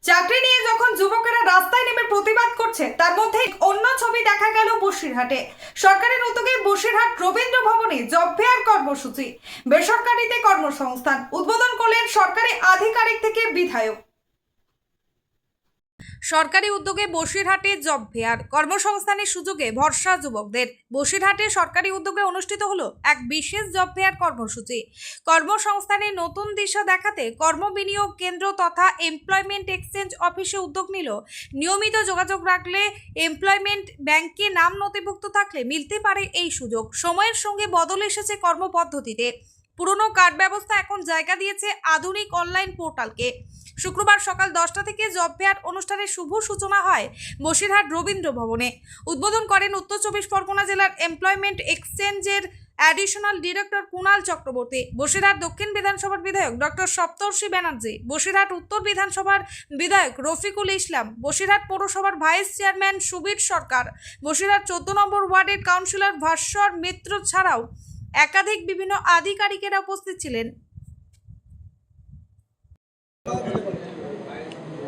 চাকরি নিয়ে যখন যুবকেরা রাস্তায় নেমে প্রতিবাদ করছে, তার মধ্যে অন্য ছবি দেখা গেল বসিরহাটে। সরকারের উদ্যোগে বসিরহাট রবীন্দ্র ভবনে জব ফেয়ার কর্মসূচি, বেসরকারিতে কর্মসংস্থান উদ্বোধন করলেন সরকারি আধিকারিক থেকে বিধায়ক। সরকারি উদ্যোগে বসিরহাটে জব ফেয়ার, কর্মসংস্থানের সুযোগে ভরসা যুবকদের। বসিরহাটে সরকারি উদ্যোগে অনুষ্ঠিত হলো এক বিশেষ জব ফেয়ার কর্মসূচি। কর্মসংস্থানের নতুন দিশা দেখাতে কর্মবিনিয়োগ কেন্দ্র তথা এমপ্লয়মেন্ট এক্সচেঞ্জ অফিসে উদ্যোগ নিল। নিয়মিত যোগাযোগ রাখলে, এমপ্লয়মেন্ট ব্যাংকে নাম নথিভুক্ত থাকলে মিলতে পারে এই সুযোগ। সময়ের সঙ্গে বদল এসেছে কর্মপদ্ধতিতে। পুরনো কার্ড ব্যবস্থা এখন জায়গা দিয়েছে আধুনিক অনলাইন পোর্টালকে। শুক্রবার সকাল 10টা থেকে জব ফেয়ার অনুষ্ঠানের শুভ সূচনা হয় বসিরহাট রবীন্দ্র ভবনে। উদ্বোধন করেন উত্তর 24 পরগনা জেলার এমপ্লয়মেন্ট এক্সচেঞ্জের অ্যাডিশনাল ডিরেক্টর কুণাল চক্রবর্তী, বসিরহাট দক্ষিণ বিধানসভার বিধায়ক ডক্টর সপ্তর্ষি ব্যানার্জি, বসিরহাট উত্তর বিধানসভার বিধায়ক রফিকুল ইসলাম, বসিরহাট পৌরসভার ভাইস চেয়ারম্যান সুবীর সরকার, বসিরহাট 14 নম্বর ওয়ার্ডের কাউন্সিলর ভাস্বর মিত্র ছাড়াও একাধিক বিভিন্ন আধিকারিকেরা উপস্থিত ছিলেন।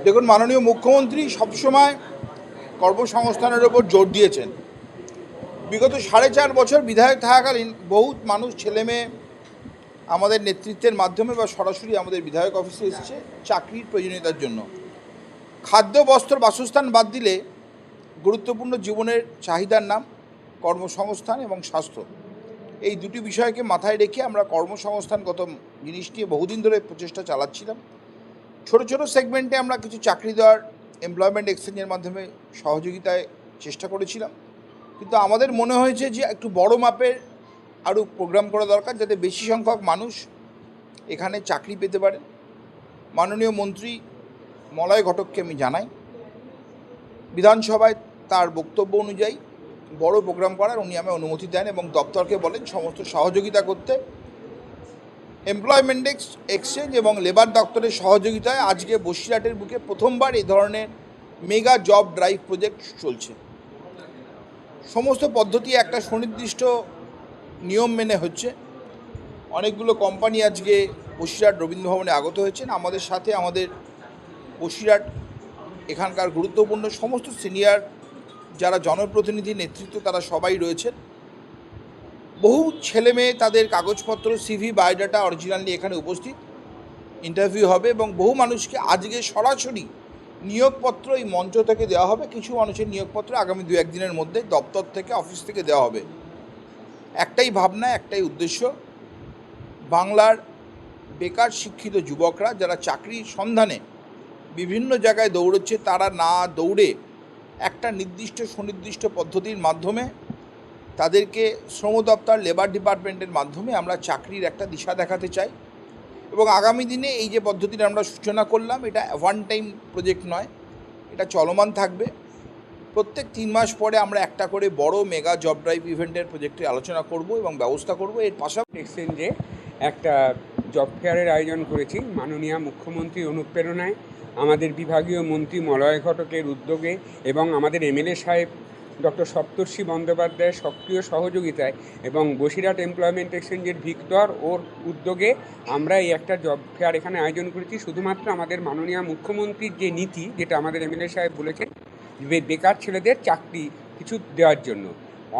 দেখুন, মাননীয় মুখ্যমন্ত্রী সবসময় কর্মসংস্থানের ওপর জোর দিয়েছেন। বিগত 4.5 বছর বিধায়ক থাকাকালীন বহু মানুষ, ছেলেমেয়ে আমাদের নেতৃত্বের মাধ্যমে বা সরাসরি আমাদের বিধায়ক অফিসে এসেছে চাকরির প্রয়োজনীয়তার জন্য। খাদ্য, বস্ত্র, বাসস্থান বাদ দিলে গুরুত্বপূর্ণ জীবনের চাহিদার নাম কর্মসংস্থান এবং স্বাস্থ্য। এই দুটি বিষয়কে মাথায় রেখে আমরা কর্মসংস্থানগত জিনিস নিয়ে বহুদিন ধরে প্রচেষ্টা চালাচ্ছিলাম। ছোট ছোট সেগমেন্টে আমরা কিছু চাকরি দেওয়ার এমপ্লয়মেন্ট এক্সচেঞ্জের মাধ্যমে সহযোগিতায় চেষ্টা করেছিলাম, কিন্তু আমাদের মনে হয়েছে যে একটু বড় মাপের আরও প্রোগ্রাম করা দরকার, যাতে বেশি সংখ্যক মানুষ এখানে চাকরি পেতে পারে। মাননীয় মন্ত্রী মলয় ঘটককে আমি জানাই, বিধানসভায় তার বক্তব্য অনুযায়ী বড় প্রোগ্রাম করার উনি আমায় অনুমতি দেন এবং দপ্তরকে বলেন সমস্ত সহযোগিতা করতে। এমপ্লয়মেন্ট এক্সচেঞ্জ এবং লেবার দপ্তরের সহযোগিতায় আজকে বসিরহাটের বুকে প্রথমবার এই ধরনের মেগা জব ড্রাইভ প্রজেক্ট চলছে। সমস্ত পদ্ধতি একটা সুনির্দিষ্ট নিয়ম মেনে হচ্ছে। অনেকগুলো কোম্পানি আজকে বসিরহাট রবীন্দ্র ভবনে আগত হয়েছেন। আমাদের সাথে আমাদের বসিরহাট এখানকার গুরুত্বপূর্ণ সমস্ত সিনিয়র যারা জনপ্রতিনিধি, নেতৃত্ব, তারা সবাই রয়েছেন। বহু ছেলে মেয়ে তাদের কাগজপত্র, সিভি, বায়োডাটা অরিজিনাল নিয়ে এখানে উপস্থিত। ইন্টারভিউ হবে এবং বহু মানুষকে আজকে সরাসরি নিয়োগপত্র এই মঞ্চ থেকে দেওয়া হবে। কিছু মানুষের নিয়োগপত্র আগামী 2-1 দিনের মধ্যে দপ্তর থেকে, অফিস থেকে দেওয়া হবে। একটাই ভাবনা, একটাই উদ্দেশ্য, বাংলার বেকার শিক্ষিত যুবকরা যারা চাকরির সন্ধানে বিভিন্ন জায়গায় দৌড়চ্ছে, তারা না দৌড়ে একটা নির্দিষ্ট সুনির্দিষ্ট পদ্ধতির মাধ্যমে তাদেরকে শ্রম দপ্তর, লেবার ডিপার্টমেন্টের মাধ্যমে আমরা চাকরির একটা দিশা দেখাতে চাই। এবং আগামী দিনে এই যে পদ্ধতিটা আমরা সূচনা করলাম, এটা ওয়ান টাইম প্রজেক্ট নয়, এটা চলমান থাকবে। প্রত্যেক 3 মাস পরে আমরা একটা করে বড় মেগা জব ড্রাইভ ইভেন্টের প্রজেক্টে আলোচনা করব এবং ব্যবস্থা করব। এর পাশাপাশি এক্সচেঞ্জে একটা জব ফেয়ারের আয়োজন করেছি মাননীয় মুখ্যমন্ত্রীর অনুপ্রেরণায়, আমাদের বিভাগীয় মন্ত্রী মলয় ঘটকের উদ্যোগে এবং আমাদের এমএলএ সাহেব ডক্টর সপ্তর্ষি বন্দ্যোপাধ্যায়ের সক্রিয় সহযোগিতায় এবং বসিরহাট এমপ্লয়মেন্ট এক্সচেঞ্জের ভিক্টর ওর উদ্যোগে আমরা এই একটা জব ফেয়ার এখানে আয়োজন করেছি। শুধুমাত্র আমাদের মাননীয় মুখ্যমন্ত্রীর যে নীতি, যেটা আমাদের এমএলএ সাহেব বলেছেন, বেকার ছেলেদের চাকরি কিছু দেওয়ার জন্য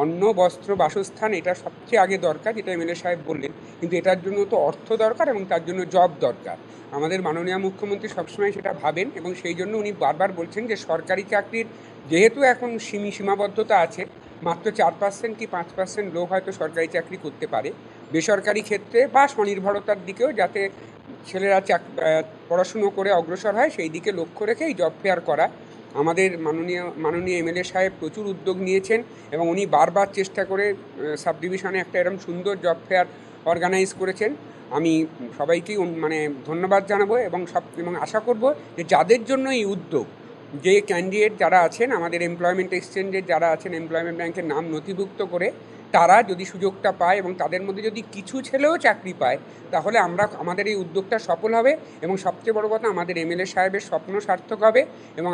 অন্ন, বস্ত্র, বাসস্থান এটা সবচেয়ে আগে দরকার, যেটা এমএলএ সাহেব বললেন, কিন্তু এটার জন্য তো অর্থ দরকার এবং তার জন্য জব দরকার। আমাদের মাননীয় মুখ্যমন্ত্রী সবসময় সেটা ভাবেন এবং সেই জন্য উনি বারবার বলছেন যে সরকারি চাকরির যেহেতু এখন সীমাবদ্ধতা আছে, মাত্র 4% কি 5% লোক হয়তো সরকারি চাকরি করতে পারে, বেসরকারি ক্ষেত্রে বা স্বনির্ভরতার দিকেও যাতে ছেলেরা পড়াশুনো করে অগ্রসর হয়, সেই দিকে লক্ষ্য রেখে এই জব ফেয়ার করা। আমাদের মাননীয় এমএলএ সাহেব প্রচুর উদ্যোগ নিয়েছেন এবং উনি বারবার চেষ্টা করে সাব ডিভিশনে একটা এরকম সুন্দর জব ফেয়ার অর্গানাইজ করেছেন। আমি সবাইকেই ধন্যবাদ জানাবো এবং আশা করব যে যাদের জন্য এই উদ্যোগ, যে ক্যান্ডিডেট যারা আছেন আমাদের এমপ্লয়মেন্ট এক্সচেঞ্জের যারা আছেন এমপ্লয়মেন্ট ব্যাংকের নাম নথিভুক্ত করে, তারা যদি সুযোগটা পায় এবং তাদের মধ্যে যদি কিছু ছেলেও চাকরি পায়, তাহলে আমাদের এই উদ্যোগটা সফল হবে এবং সবচেয়ে বড় কথা আমাদের এমএলএ সাহেবের স্বপ্ন সার্থক হবে এবং